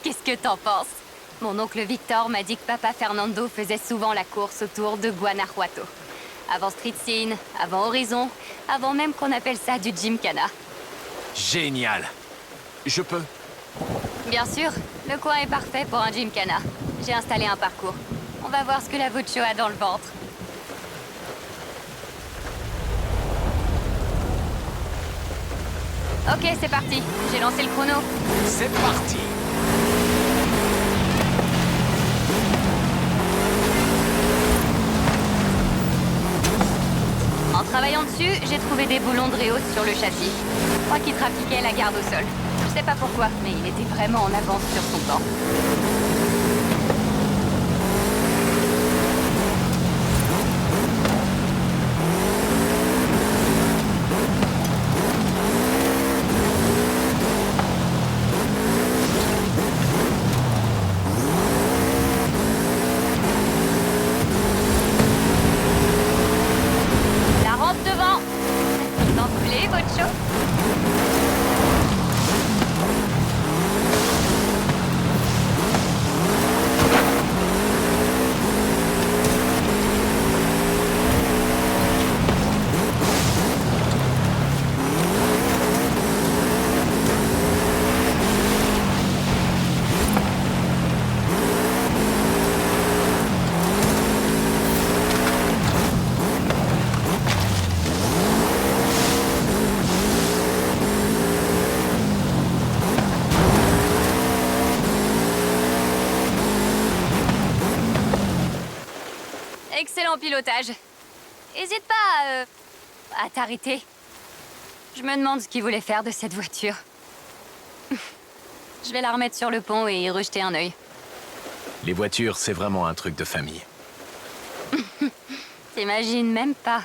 Qu'est-ce que t'en penses? Mon oncle Victor m'a dit que papa Fernando faisait souvent la course autour de Guanajuato. Avant Street Scene, avant Horizon, avant même qu'on appelle ça du Gymkhana. Génial. Je peux? Bien sûr, le coin est parfait pour un Gymkhana. J'ai installé un parcours. On va voir ce que la Vocho a dans le ventre. Ok, c'est parti. J'ai lancé le chrono. C'est parti. En travaillant dessus, j'ai trouvé des boulons de Réos sur le châssis. Je crois qu'il trafiquait la garde au sol. Je sais pas pourquoi, mais il était vraiment en avance sur son temps. La rampe devant. Vous en voulez, votre show? Excellent pilotage. Hésite pas à t'arrêter. Je me demande ce qu'il voulait faire de cette voiture. Je vais la remettre sur le pont et y rejeter un œil. Les voitures, c'est vraiment un truc de famille. T'imagines même pas.